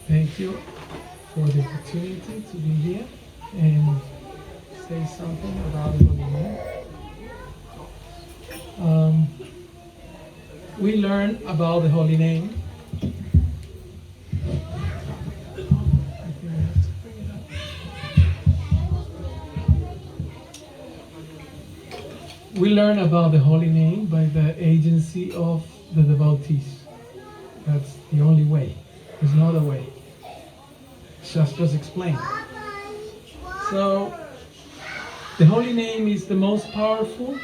Thank you for the opportunity to be here and say something about the Holy Name. We learn about the Holy Name. We learn about the Holy Name by the agency of the devotees. That's the only way. There's no other way. Shastras explain. So, the Holy Name is the most powerful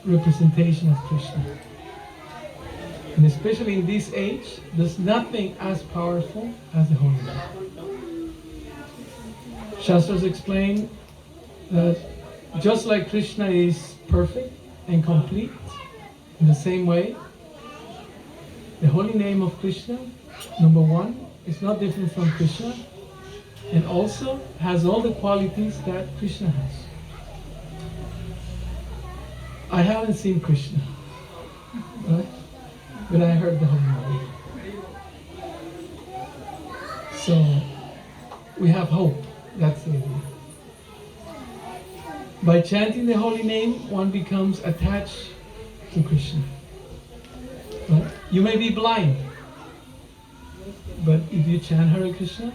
representation of Krishna. And especially in this age, there's nothing as powerful as the Holy Name. Shastras explain that just like Krishna is perfect and complete, in the same way, the holy name of Krishna, number one, is not different from Krishna, and also has all the qualities that Krishna has. I haven't seen Krishna, right? But I heard the holy name. So, we have hope. That's the idea. By chanting the holy name, one becomes attached to Krishna. Right? You may be blind, but if you chant Hare Krishna,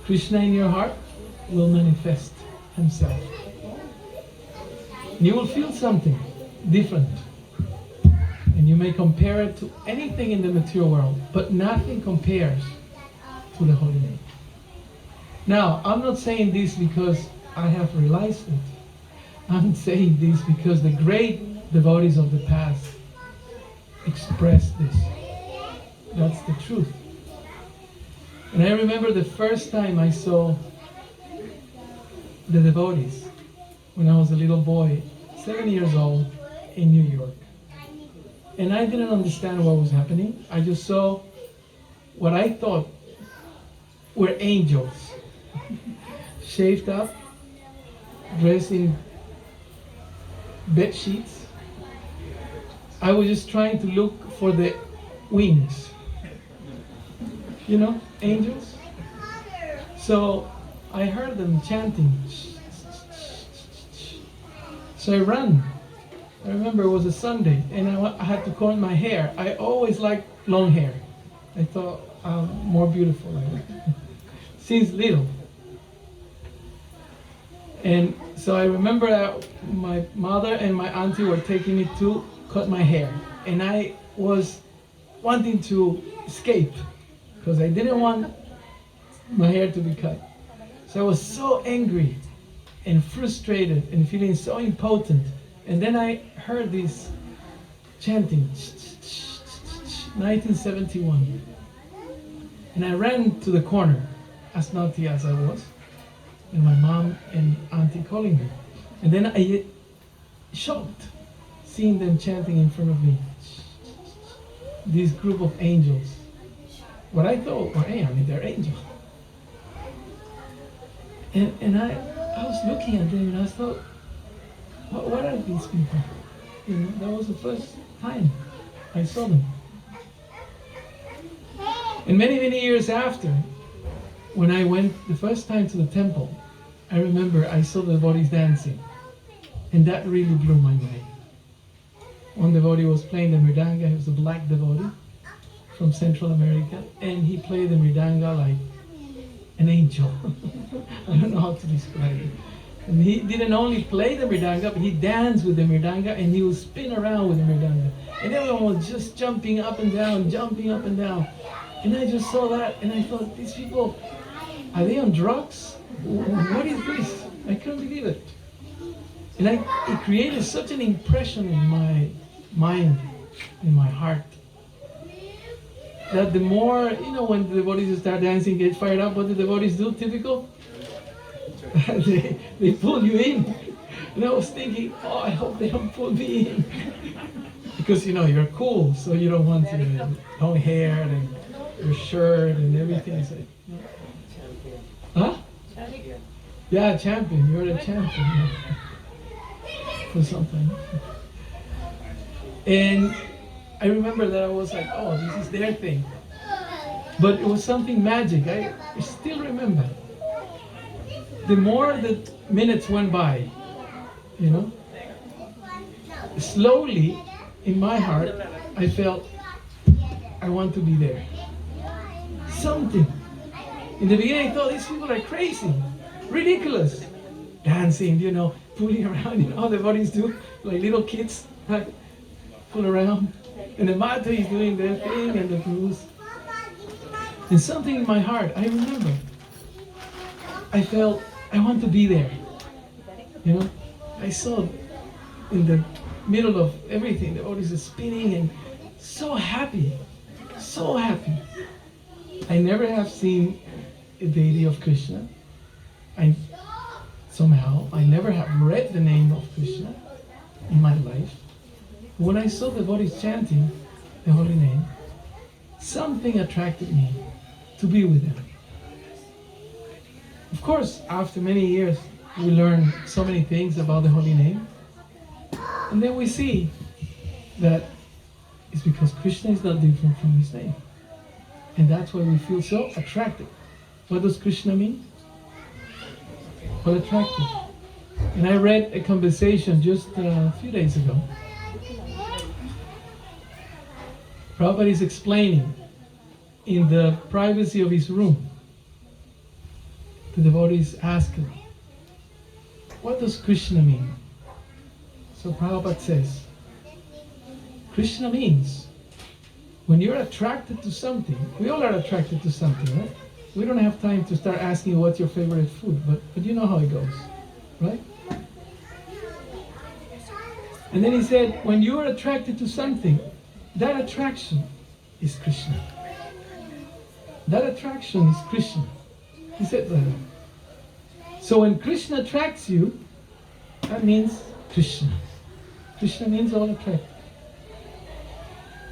Krishna in your heart will manifest himself. You will feel something different. And you may compare it to anything in the material world, but nothing compares to the holy name. Now, I'm not saying this because I have realized it. I'm saying this because the great devotees of the past expressed this. That's the truth. And I remember the first time I saw the devotees when I was a little boy, 7 years old. in New York. And I didn't understand what was happening. I just saw what I thought were angels, shaved up, dressed in bed sheets. I was just trying to look for the wings, you know, angels. So I heard them chanting. So I ran. I remember it was a Sunday, and I had to comb my hair. I always liked long hair. I thought more beautiful since little. And so I remember that my mother and my auntie were taking me to cut my hair, and I was wanting to escape because I didn't want my hair to be cut. So I was so angry and frustrated and feeling so impotent. And then I heard this chanting, 1971. And I ran to the corner, as naughty as I was, and my mom and auntie calling me. And then I shocked, seeing them chanting in front of me. This group of angels. What I thought were, hey, I mean, they're angels. And I was looking at them and I thought, what are these people? You know, that was the first time I saw them. And many, many years after, when I went the first time to the temple, I remember I saw the devotees dancing. And that really blew my mind. One devotee was playing the mridanga. He was a black devotee from Central America. And he played the mridanga like an angel. I don't know how to describe it. And he didn't only play the mridanga, but he danced with the mridanga, and he would spin around with the mridanga. And everyone was just jumping up and down, jumping up and down. And I just saw that, and I thought, these people, are they on drugs? What is this? I couldn't believe it. And it created such an impression in my mind, in my heart, that the more, you know, when the devotees start dancing, get fired up, what do the devotees do, typical? they pull you in. And I was thinking, oh, I hope they don't pull me in. Because, you know, you're cool, so you don't want your long hair and your shirt and everything. So, you know. Huh? Yeah, champion. You're a champion. For something. And I remember that I was like, oh, this is their thing. But it was something magic. I still remember. The more the minutes went by, you know, slowly in my heart, I felt I want to be there. Something. In the beginning, I thought these people are crazy, ridiculous, dancing, you know, fooling around, you know how the bodies do, like little kids, like, fool around. And the Madhuri is doing their thing, and the gurus. And something in my heart, I remember, I felt I want to be there. You know, I saw in the middle of everything, the bodies are spinning and so happy, so happy. I never have seen a deity of Krishna. I never have read the name of Krishna in my life. When I saw the devotees chanting the holy name, something attracted me to be with them. Of course, after many years, we learn so many things about the holy name. And then we see that it's because Krishna is not different from his name. And that's why we feel so attracted. What does Krishna mean? Well, attractive. And I read a conversation just a few days ago. Prabhupada is explaining in the privacy of his room. The devotees ask him, what does Krishna mean? So Prabhupada says, Krishna means when you're attracted to something, we all are attracted to something, right? We don't have time to start asking what's your favorite food, but you know how it goes, right? And then he said, when you are attracted to something, that attraction is Krishna. That attraction is Krishna. He said that. So when Krishna attracts you, that means Krishna. Krishna means all attracted.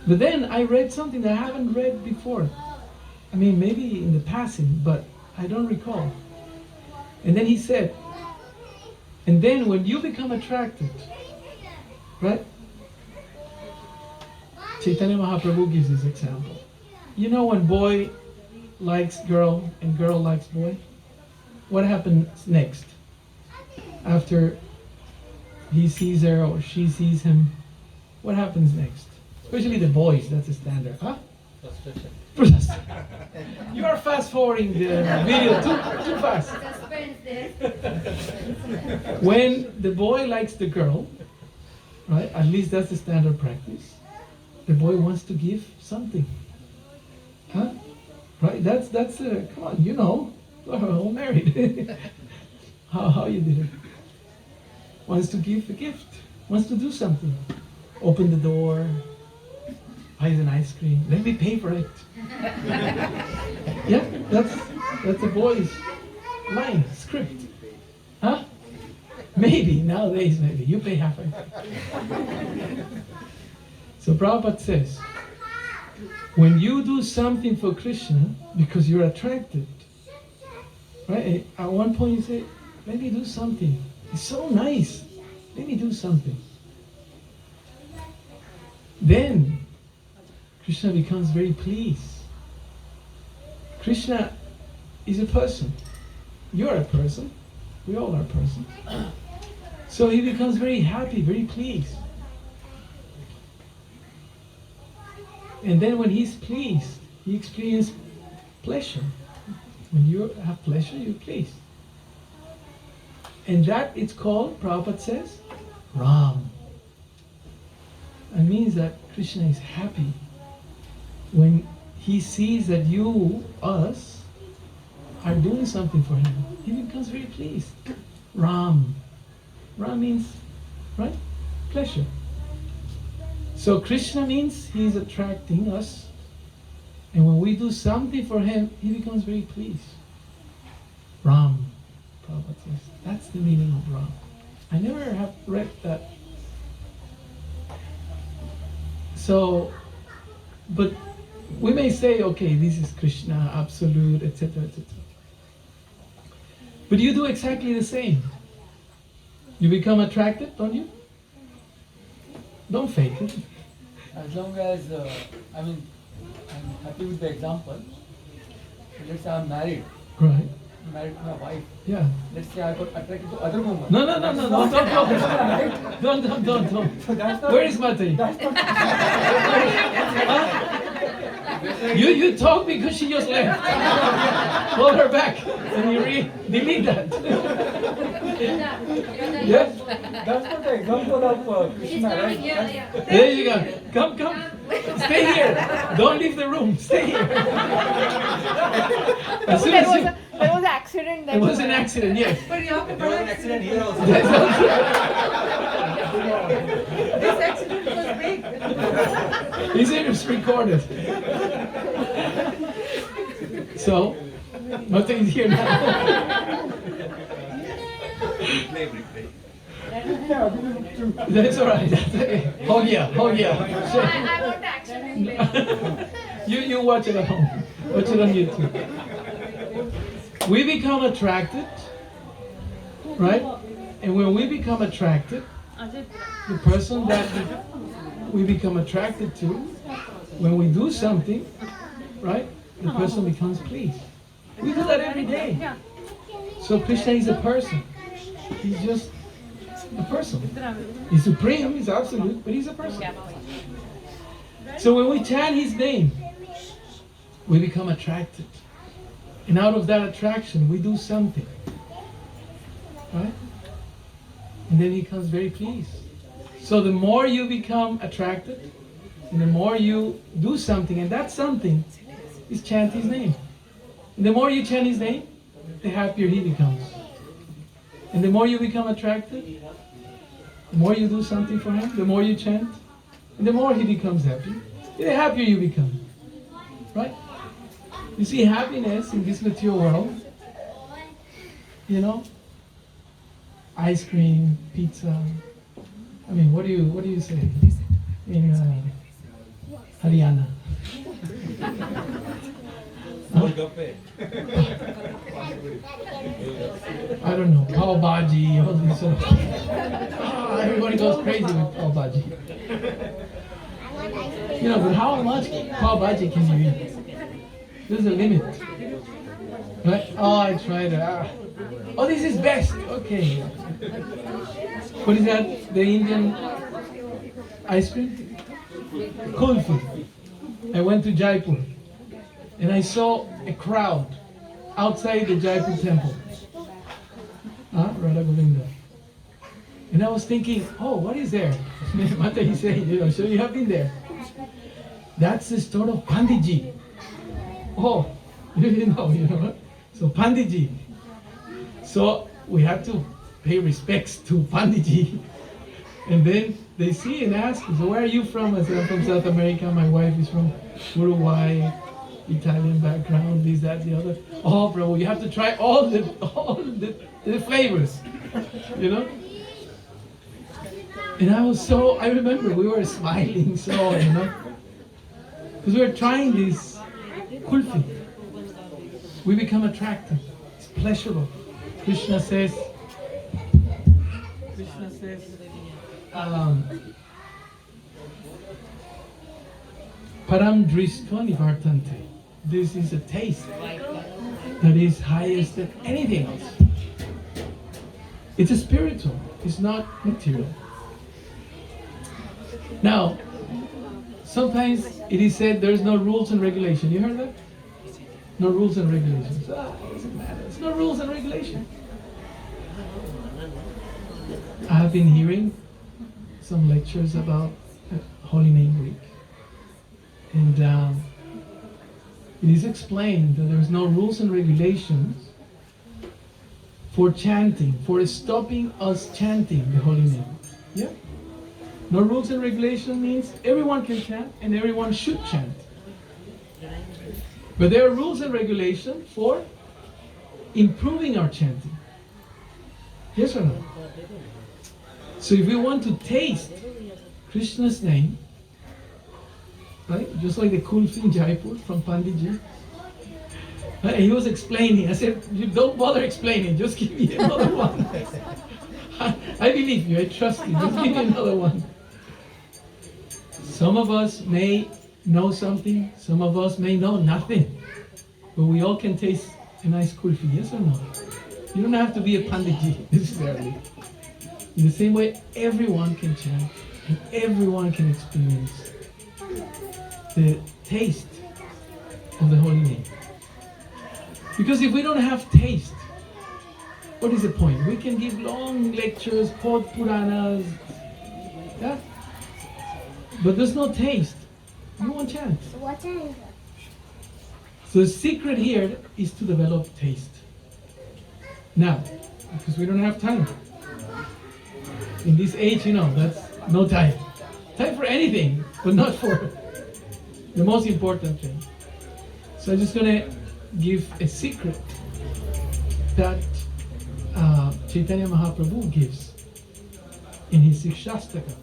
But then I read something that I haven't read before. I mean, maybe in the passing, but I don't recall. And then he said, and then when you become attracted, right? Chaitanya Mahaprabhu gives this example. You know when boy likes girl and girl likes boy? What happens next? After he sees her or she sees him, what happens next? Especially the boys, that's the standard. Huh? Frustration. You are fast forwarding the video too fast. When the boy likes the girl, right? At least that's the standard practice. The boy wants to give something. Huh? Right? That's come on, you know. We're all married. how you did it? Wants to give a gift. Wants to do something. Open the door. Buys an ice cream. Let me pay for it. Yeah, that's a boy's line, script. Huh? Maybe, nowadays maybe. You pay half of it. So Prabhupada says, when you do something for Krishna because you're attracted, right? At one point you say, let me do something. It's so nice. Let me do something. Then Krishna becomes very pleased. Krishna is a person. You're a person. We all are persons. So he becomes very happy, very pleased. And then when he's pleased, he experiences pleasure. When you have pleasure, you're pleased. And that it's called, Prabhupada says, Ram. It means that Krishna is happy when he sees that you, us, are doing something for him. He becomes very pleased. Ram. Ram means, right? Pleasure. So Krishna means he's attracting us. And when we do something for him, he becomes very pleased. Ram. Prabhupada says. That's the meaning of Ram. I never have read that. So, but we may say, okay, this is Krishna, absolute, etc., etc. But you do exactly the same. You become attracted, don't you? Don't fake it. As long as, I'm happy with the example. Let's say I'm married. Right. I'm married to my wife. Yeah. Let's say I got attracted to other women. No, don't. So that's not, Where is Madhuri? that's not, You talk because she just left. Hold her back and you delete that. Yeah? that's not the example of Krishna, right? There you go. Come. Stay here. Don't leave the room. Stay here. As soon as you, There was an accident. it was an accident, yes. But you have to There was an accident here also. That's also, This accident was big. he said it's recorded. So, nothing is here now. That's all right. That's okay. Oh yeah. I want the accident later. You watch it at home. Watch it on YouTube. We become attracted, right? And when we become attracted, the person that we become attracted to, when we do something, right? The person becomes pleased. We do that every day. So Krishna is a person. He's just a person. He's supreme, he's absolute, but he's a person. So when we chant his name, we become attracted. And out of that attraction, we do something. Right? And then he becomes very pleased. So the more you become attracted, and the more you do something, and that something is chant his name. And the more you chant his name, the happier he becomes. And the more you become attracted, the more you do something for him, the more you chant, and the more he becomes happy, the happier you become. Right? You see, happiness in this material world, you know, ice cream, pizza, I mean, what do you say in Haryana? Golgappe. I don't know, pav bhaji, all these sort of. Everybody goes crazy with pav bhaji. You know, but how much pav bhaji can you eat? There's a limit. Right? Oh, I tried it. Oh, this is best. Okay. What is that? The Indian ice cream? Kulfi. I went to Jaipur and I saw a crowd outside the Jaipur temple. Radha Govinda. And I was thinking, oh, what is there? Mata, he said, so you have been there. That's the store of Panditji. Oh, you didn't know, So Panditji. So we have to pay respects to Panditji. And then they see and ask, so where are you from? I said, I'm from South America. My wife is from Uruguay, Italian background, this, that, the other. Oh, bro, you have to try all the flavors, And I remember we were smiling so, because we were trying this kulfi. We become attracted. It's pleasurable. Krishna says, Param dristva nivartante. This is a taste that is highest than anything else. It's a spiritual, it's not material. Now, sometimes it is said there's no rules and regulation. You heard that? No rules and regulations. It doesn't matter. It's no rules and regulations. I have been hearing some lectures about Holy Name Week. And it is explained that there's no rules and regulations for chanting, for stopping us chanting the Holy Name. Yeah? No rules and regulations means everyone can chant and everyone should chant. But there are rules and regulations for improving our chanting. Yes or no? So if we want to taste Krishna's name, right? Just like the kulfi in Jaipur from Panditji. Right? He was explaining. I said, you don't bother explaining, just give me another one. I believe you, I trust you, just give me another one. Some of us may know something, some of us may know nothing. But we all can taste a nice kulfi, yes or no? You don't have to be a Panditji necessarily. In the same way, everyone can chant and everyone can experience the taste of the Holy Name. Because if we don't have taste, what is the point? We can give long lectures, quote Puranas, yeah? But there's no taste. You won't chant. So the secret here is to develop taste. Now, because we don't have time. In this age, that's no time. Time for anything, but not for the most important thing. So I'm just going to give a secret that Chaitanya Mahaprabhu gives in his Sikshastaka.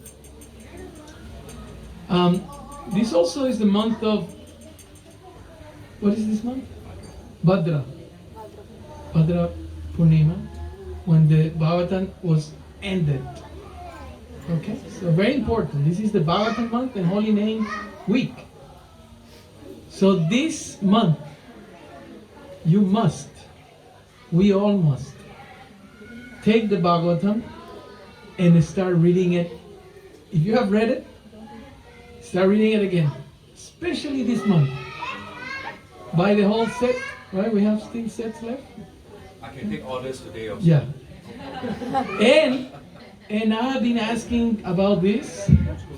This also is the month of, what is this month? Bhadra Purnima, when the Bhagavatam was ended. Okay, so very important. This is the Bhagavatam month and Holy Name Week. So this month, we all must, take the Bhagavatam and start reading it. If you have read it, start reading it again. Especially this month. Buy the whole set, right? We have still sets left. I can take orders today also. Yeah. And I have been asking about this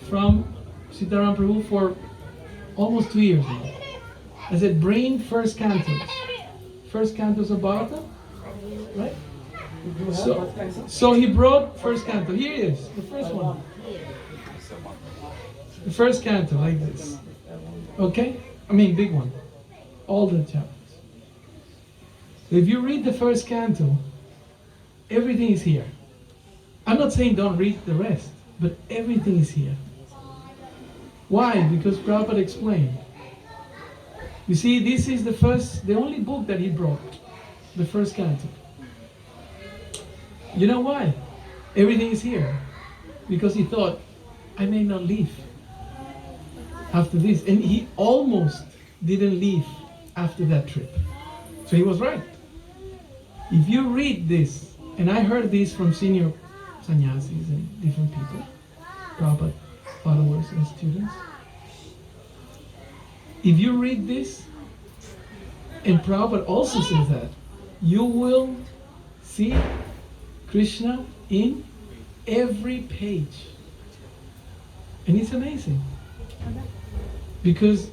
from Sitaram Prabhu for almost 2 years now. I said, bring first cantos of Bhagavatam, right? So he brought first canto. Here it is, the first one. The first canto, like this. Okay? I mean, big one. All the chapters. If you read the first canto, everything is here. I'm not saying don't read the rest. but everything is here. Why? Because Prabhupada explained. You see, this is the only book that he brought, the first canto. You know why? Everything is here. Because he thought, I may not leave after this. And he almost didn't leave after that trip. So he was right. If you read this, and I heard this from senior sannyasis and different people, Prabhupada followers and students. If you read this, and Prabhupada also says that, you will see Krishna in every page. And it's amazing. Because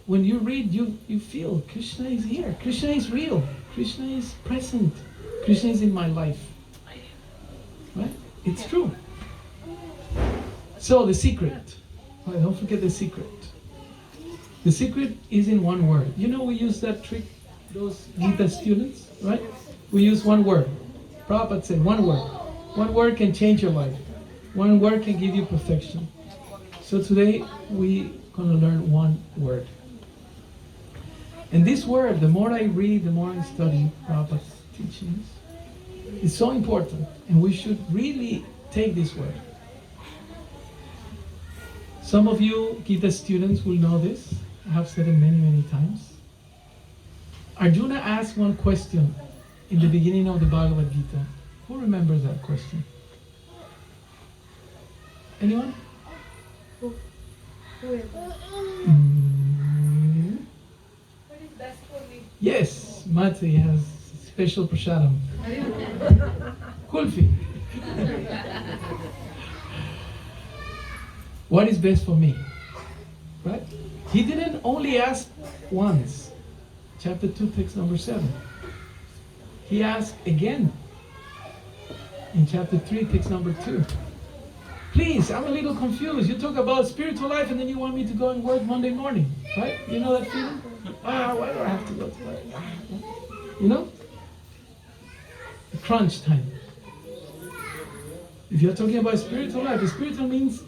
when you read, you feel Krishna is here. Krishna is real. Krishna is present. Krishna is in my life. Right? It's true. So the secret. Right, don't forget the secret. The secret is in one word. You know we use that trick, those Gita students, right? We use one word. Prabhupada said one word. One word can change your life. One word can give you perfection. So today we're going to learn one word. And this word, the more I read, the more I study Prabhupada's teachings, it's so important. And we should really take this word. Some of you Gita students will know this. I have said it many, many times. Arjuna asked one question in the beginning of the Bhagavad Gita. Who remembers that question? Anyone? What is best for me? Yes, Malti has special prasadam. Kulfi. What is best for me? Right? He didn't only ask once. Chapter 2, text number 7. He asked again in chapter 3, text number 2. Please, I'm a little confused. You talk about spiritual life and then you want me to go and work Monday morning, right? You know that feeling? Why do I have to go to work? You know? Crunch time. If you're talking about spiritual life, the spiritual means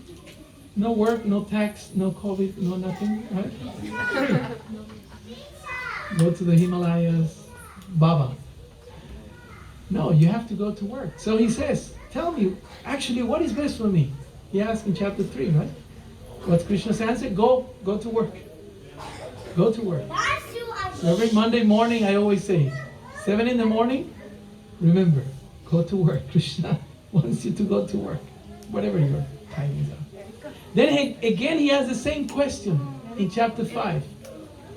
no work, no tax, no COVID, no nothing, right? Go to the Himalayas, Baba. No, you have to go to work. So he says, tell me, actually, what is best for me? He asked in chapter 3, right? What's Krishna's answer? Go to work. Go to work. So every Monday morning, I always say, 7 in the morning, remember, go to work. Krishna wants you to go to work, whatever your timings are. Then again, he has the same question in chapter 5,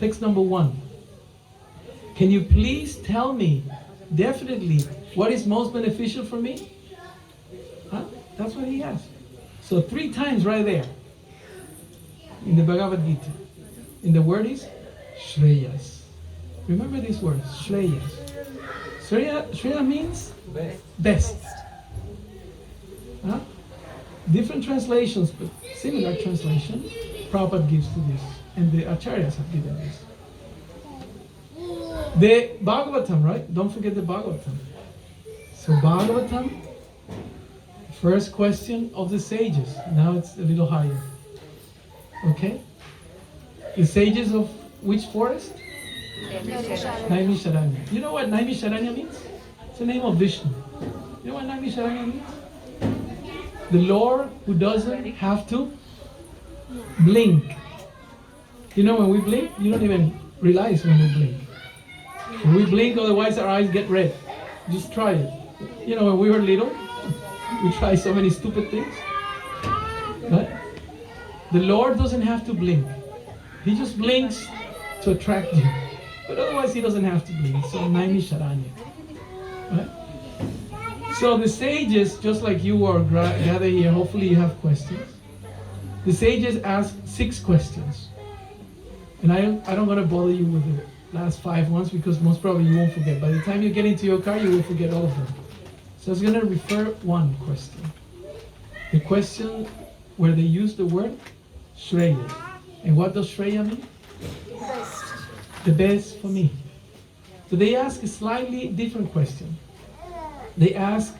text number 1. Can you please tell me definitely what is most beneficial for me? Huh? That's what he asked. So 3 times right there in the Bhagavad Gita. And the word is Shreyas. Remember this word, Shreyas. Shreya means best. Huh? Different translations, but similar translation, Prabhupada gives to this. And the Acharyas have given this. The Bhagavatam, right? Don't forget the Bhagavatam. So Bhagavatam, first question of the sages. Now it's a little higher. Okay? The sages of which forest? Naimisharanya. You know what Naimisharanya means? It's the name of Vishnu. You know what Naimisharanya means? The Lord who doesn't have to blink. You know when we blink, you don't even realize when we blink. When we blink, otherwise our eyes get red. Just try it. You know when we were little, we try so many stupid things. Right? The Lord doesn't have to blink. He just blinks to attract you. But otherwise he doesn't have to blink. So Naimisharanya. Right? So the sages, just like you are gathered here, hopefully you have questions. The sages ask 6 questions. And I don't want to bother you with the last 5 ones because most probably you won't forget. By the time you get into your car, you will forget all of them. So I was going to refer one question. The question where they use the word Shreya. And what does Shreya mean? Best. The best for me. So they ask a slightly different question. They ask,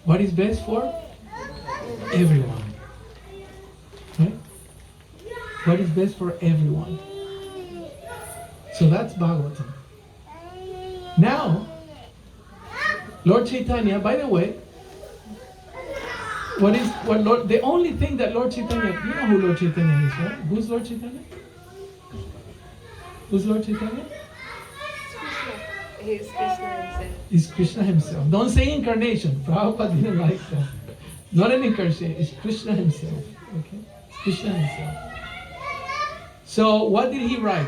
what is best for everyone. Right? What is best for everyone. So that's Bhagavatam. Now, Lord Chaitanya, by the way, the only thing that Lord Chaitanya, you know who Lord Chaitanya is, right? Who's Lord Chaitanya? Who's Lord Chaitanya? He's Krishna himself. Is Krishna himself. Don't say incarnation. Prabhupada didn't like that. Not an incarnation, it's Krishna himself. Okay? It's Krishna himself. So what did he write?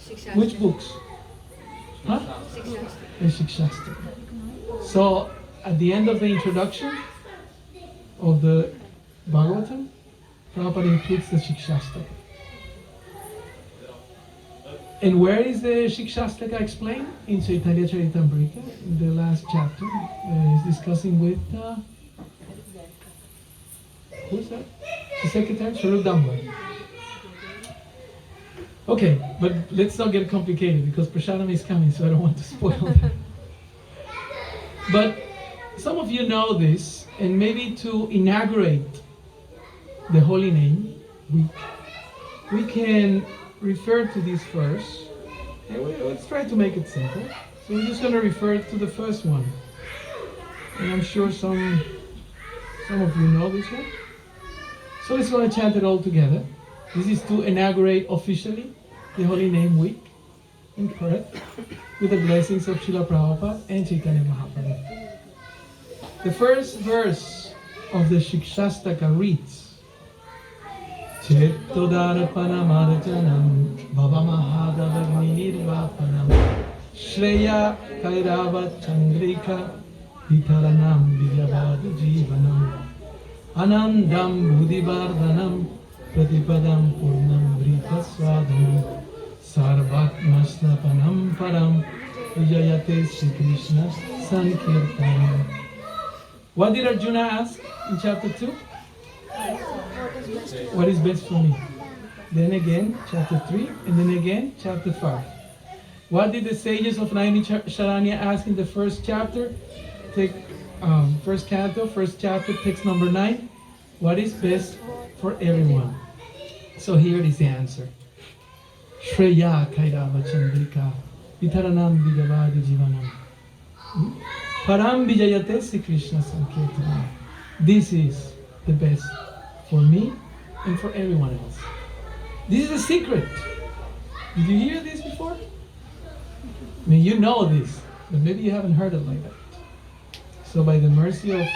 Shikshastra. Which books? Huh? Shikshastra. The Shikshastra. So at the end of the introduction of the Bhagavatam, Prabhupada includes the Shikshastra. And where is the Shikshastra explained? In Chaitanya Charitamrita, in the last chapter. He's discussing with, who's that? The secretary? Swarup Dambar. Okay, but let's not get complicated because Prasadam is coming, so I don't want to spoil that. But some of you know this, and maybe to inaugurate the Holy Name, we can refer to this verse. Let's try to make it simple. So we're just going to refer to the first one. And I'm sure some of you know this one. So let's going to chant it all together. This is to inaugurate officially the Holy Name Week, correct? With the blessings of Srila Prabhupada and Chaitanya Mahaprabhu. The first verse of the Shikshastaka reads, Chettodarapanamarajanam Bhava Mahadavagni Nirvapanam Shreya Kairava Chandrika Vitaranam Vidyavada Jivanam Anandam Buddhivardhanam Pratipadam Purnam Vrita Swadhanam Sarvatmasnapanam Param Vijayate Sri Krishna Sankirtanam. What did Arjuna ask in chapter 2? What is best for me? Then again, chapter 3, and then again, chapter 5. What did the sages of Naimisharanya ask in the first chapter? Take first canto, first chapter, text number 9. What is best for everyone? So here is the answer. Shreya Kairava Chandrika Vitaranam Vidavadi Jivanam Param Vijayate Sri Krishna Sankirtanam. This is the best for me and for everyone else. This is a secret. Did you hear this before? I mean, you know this, but maybe you haven't heard it like that. So by the mercy of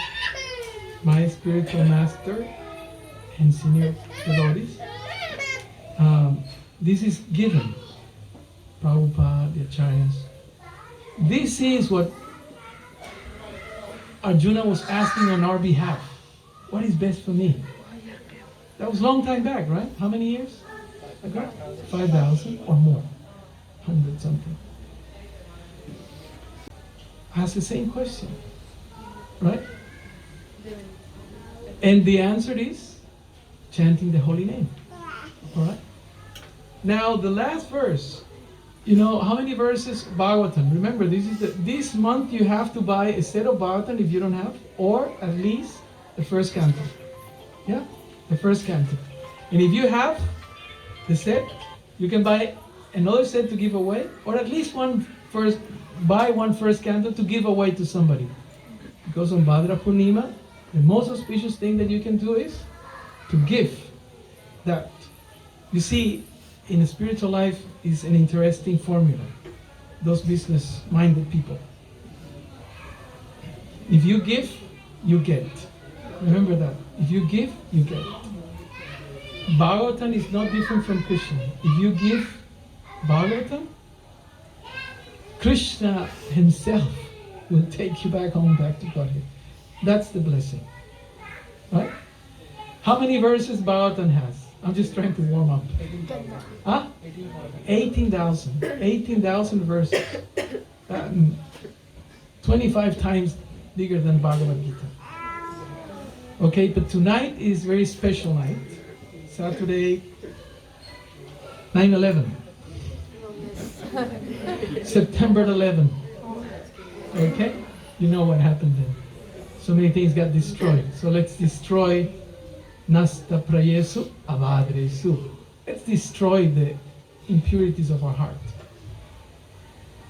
my spiritual master and senior devotees, this is given. Prabhupada, the Acharyas. This is what Arjuna was asking on our behalf. What is best for me? That was a long time back, right? How many years ago? 5,000 or more. 100 something. Ask the same question, right? And the answer is chanting the holy name. All right? Now, the last verse, you know, how many verses? Bhagavatam. Remember, this month you have to buy a set of Bhagavatam if you don't have, or at least the first canto. Yeah? The first canto. And if you have the set, you can buy another set to give away, or at least buy one first canto to give away to somebody. Because on Bhadra Purnima, the most auspicious thing that you can do is to give that. You see, in the spiritual life is an interesting formula. Those business-minded people. If you give, you get. Remember that. If you give, you get. Bhagavatam is not different from Krishna. If you give Bhagavatam, Krishna himself will take you back home, back to Godhead. That's the blessing. Right? How many verses Bhagavatam has? I'm just trying to warm up. 18,000. Huh? 18,000. 18,000 verses. 25 times bigger than Bhagavad Gita. Okay, but tonight is very special night. Saturday, 9/11. September 11. Okay? You know what happened then. So many things got destroyed. So let's destroy nasta prayesu avadresu. Let's destroy the impurities of our heart.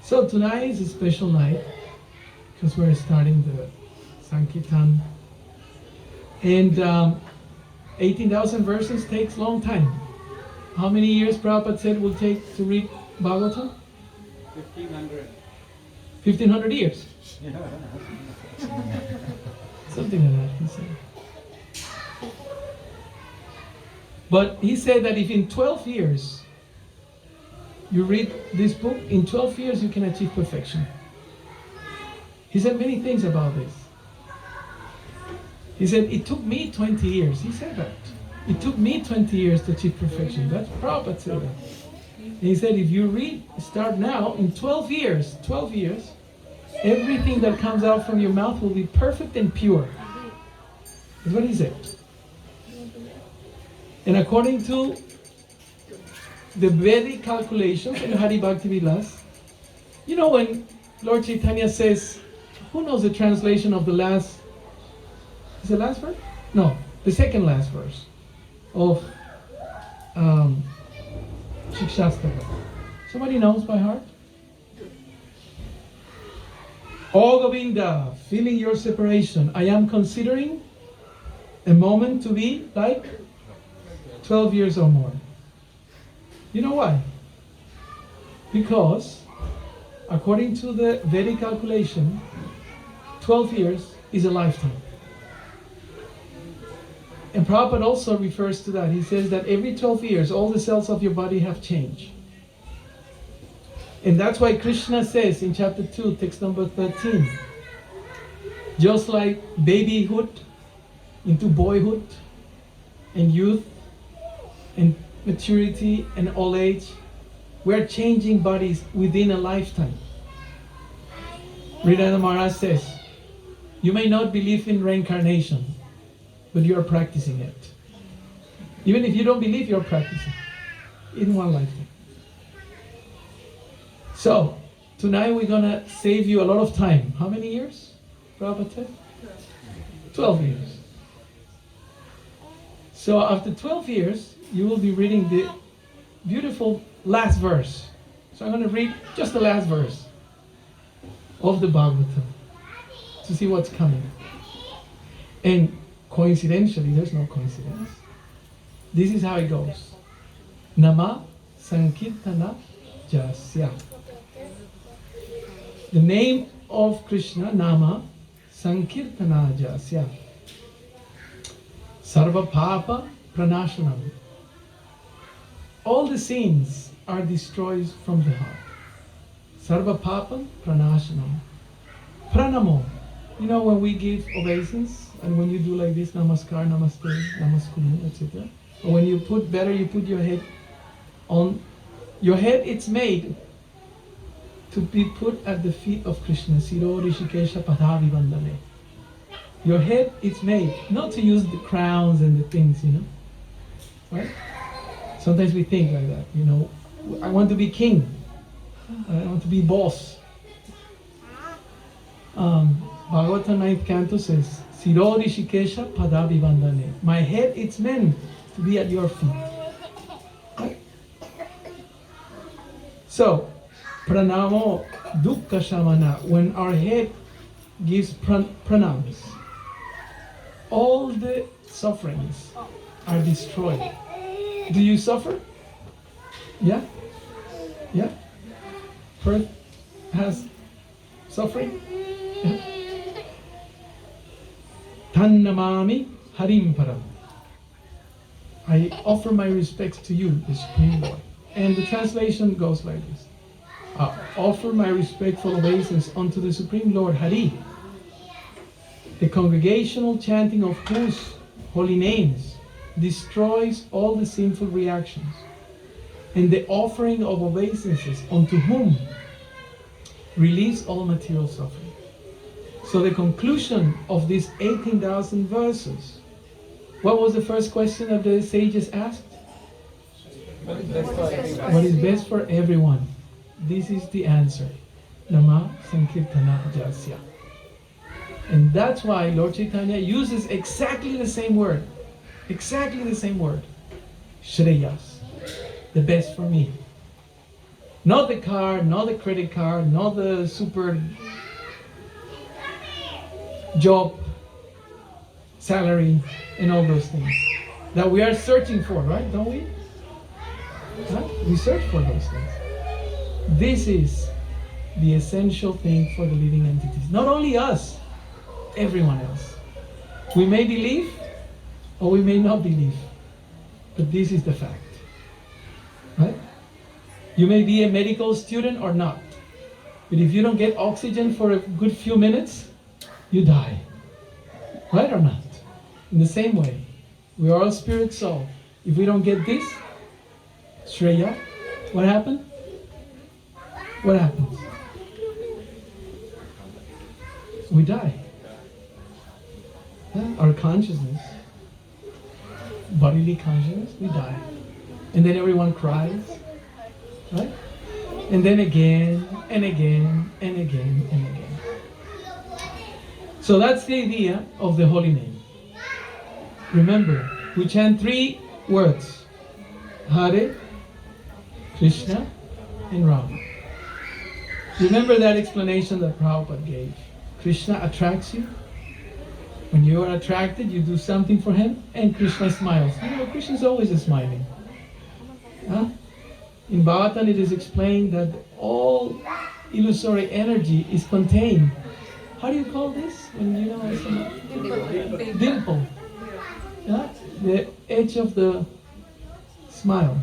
So tonight is a special night because we're starting the Sankirtan. And 18,000 verses takes long time. How many years Prabhupada said will take to read Bhagavatam? 1500. 1500 years. Something like that, he said. But he said that if in 12 years you read this book, in 12 years you can achieve perfection. He said many things about this. He said, it took me 20 years. He said that. It took me 20 years to achieve perfection. That's Prabhupada said that. And he said, if you start now, in 12 years, everything that comes out from your mouth will be perfect and pure. That's what he said. And according to the Vedic calculations in Hari Bhakti Vilas, you know when Lord Chaitanya says, who knows the translation of the last, is the last verse? No, the second last verse of Shikshastaka. Somebody knows by heart? O Govinda, feeling your separation, I am considering a moment to be like 12 years or more. You know why? Because according to the Vedic calculation, 12 years is a lifetime. And Prabhupada also refers to that. He says that every 12 years, all the cells of your body have changed. And that's why Krishna says in chapter 2, text number 13, just like babyhood into boyhood and youth and maturity and old age, we're changing bodies within a lifetime. Hridayanath Maharaj says, you may not believe in reincarnation, but you are practicing it. Even if you don't believe, you're practicing in one lifetime. So, tonight we're going to save you a lot of time. How many years, Prabhupada said? 12 years. So after 12 years, you will be reading the beautiful last verse. So I'm going to read just the last verse of the Bhagavatam to see what's coming. And coincidentally, there's no coincidence. This is how it goes. Nama Sankirtana Jasya. The name of Krishna, Nama Sankirtana Jasya. Sarva Papa Pranashanam. All the sins are destroyed from the heart. Sarva Papa Pranashanam. Pranamo. You know when we give obeisance and when you do like this, Namaskar, Namaste, Namaskunu, etc. Or when you put your head on. Your head, it's made to be put at the feet of Krishna. Siro Rishikesha Padhavi Vandane. Your head is made not to use the crowns and the things, right? Sometimes we think like that, I want to be king. I want to be boss. Bhagavatam 9th canto says, Siro Rishikesha Padhavi Vandane. My head, it's meant to be at your feet. Right? So, pranamo dukkha shamana, when our head gives pranams, all the sufferings are destroyed. Do you suffer? Yeah? Yeah? First has suffering? Yeah? Tannamami Harim Param. I offer my respects to you, the Supreme Lord. And the translation goes like this. Offer my respectful obeisance unto the Supreme Lord Hari, the congregational chanting of whose holy names destroys all the sinful reactions, and the offering of obeisances unto whom relieves all material suffering. So the conclusion of these 18,000 verses, what was the first question that the sages asked? What is best for everyone? This is the answer. Nama Sankirtana Jasya. And that's why Lord Chaitanya uses exactly the same word. Exactly the same word. Shreyas. The best for me. Not the car, not the credit card, not the super job, salary, and all those things that we are searching for, right? Don't we? Huh? We search for those things. This is the essential thing for the living entities. Not only us, everyone else. We may believe or we may not believe, but this is the fact. Right? You may be a medical student or not, but if you don't get oxygen for a good few minutes, you die. Right or not? In the same way, we are all spirit soul. If we don't get this, Shreya, what happened? What happens? We die. Our consciousness, bodily consciousness, we die. And then everyone cries, right? And then again, and again, and again, and again. So that's the idea of the holy name. Remember, we chant 3 words. Hare, Krishna, and Rama. Remember that explanation that Prabhupada gave. Krishna attracts you. When you are attracted, you do something for him, and Krishna smiles. You know, Krishna is always smiling. Huh? In Bhagavatam, it is explained that all illusory energy is contained. How do you call this? When you know it's dimple. Yeah? The edge of the smile.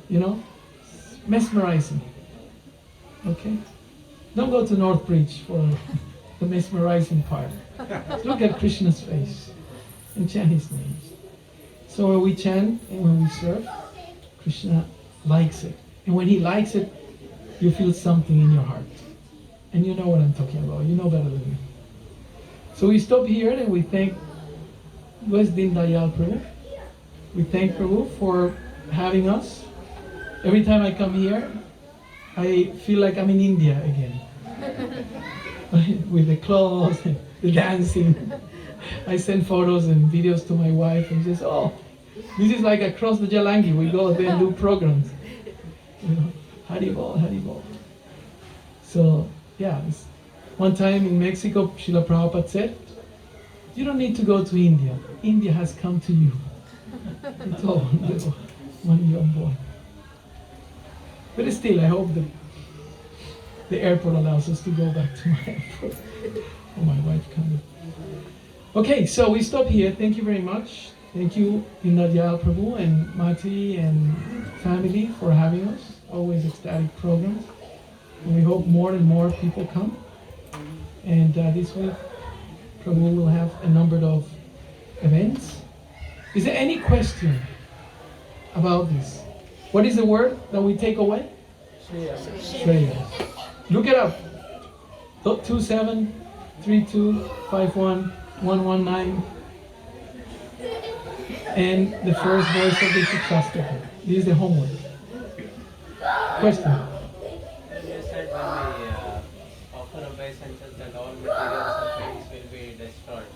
You know? Mesmerizing. Okay? Don't go to Northbridge for the mesmerizing part. Look at Krishna's face and chant his names. So when we chant and when we serve, Krishna likes it. And when he likes it, you feel something in your heart. And you know what I'm talking about. You know better than me. So we stop here and we thank West Din Dayal Prabhu. We thank Prabhu for having us. Every time I come here, I feel like I'm in India again. With the clothes and the dancing. I send photos and videos to my wife and says, oh, this is like across the Jalangi. We go there and do programs. You know, Haribol, Haribol. So, yeah, one time in Mexico, Srila Prabhupada said, you don't need to go to India. India has come to you. He told one young boy. But still, I hope the airport allows us to go back to my airport. Oh, my wife coming. Okay, so we stop here. Thank you very much. Thank you, Dindayal Prabhu and Mati and family for having us. Always ecstatic programs. And we hope more and more people come. And this week, Prabhu will have a number of events. Is there any question about this? What is the word that we take away? Shreya. Look it up. 2732511119 and the first verse of the Shastaka. This is the homework. Question? You said when we offer obeisances that all material sufferings will be destroyed.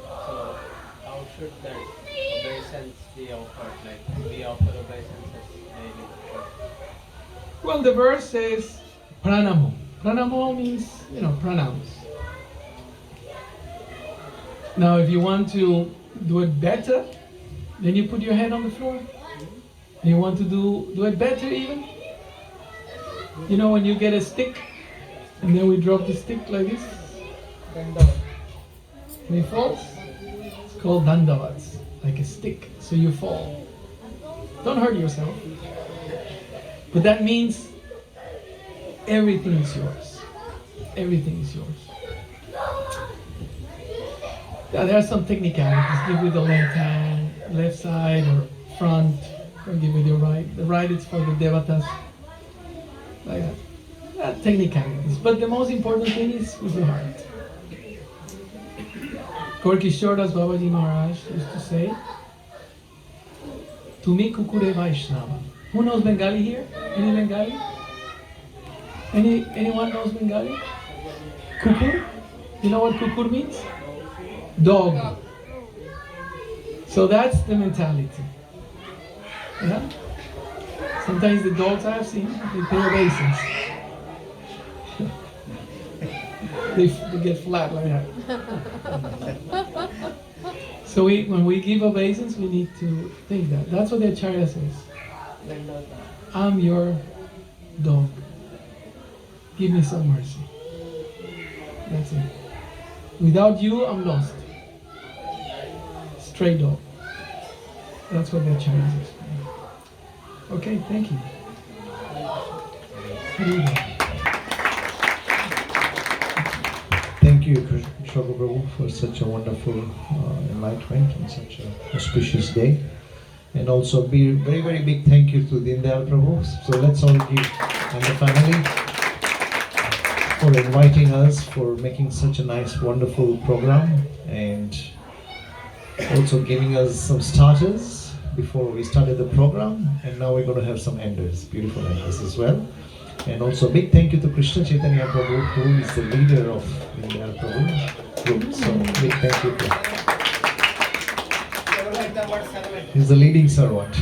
So how should that obeisance be offered? Like we offer obeisances daily. Well, the verse says pranamo. Pranamo means, pranams. Now, if you want to do it better, then you put your hand on the floor. And you want to do it better even? You know when you get a stick, and then we drop the stick like this? Dandavat. When it falls, it's called dandavats, like a stick, so you fall. Don't hurt yourself. But that means everything is yours. Everything is yours. Now, there are some technicalities. Give with the left hand, left side or front, or give with your right. The right is for the devatas. Like that. Technicalities. But the most important thing is with your heart. Gorkishore Das Babaji Maharaj used to say, Tumi Kukure Vaishnava. Who knows Bengali here? Any Bengali? Anyone knows Bengali? Kukur. You know what kukur means? Dog. So that's the mentality. Yeah? Sometimes the dogs I have seen, they pay obeisance. they get flat like that. So when we give obeisance, we need to think that. That's what the Acharya says. I'm your dog. Give me some mercy. That's it. Without you, I'm lost. Stray dog. That's what the Acharya says. Okay, thank you. Thank you, Krishna Prabhu, for such a wonderful enlightenment on such an auspicious day. And also be very, very big thank you to Dindayal Prabhu. So let's all give and the family for inviting us, for making such a nice, wonderful program, and also giving us some starters before we started the program. And now we're going to have some enders, beautiful enders as well. And also big thank you to Krishna Chaitanya Prabhu, who is the leader of Dindayal Prabhu group. So big thank you to him. He's the leading servant.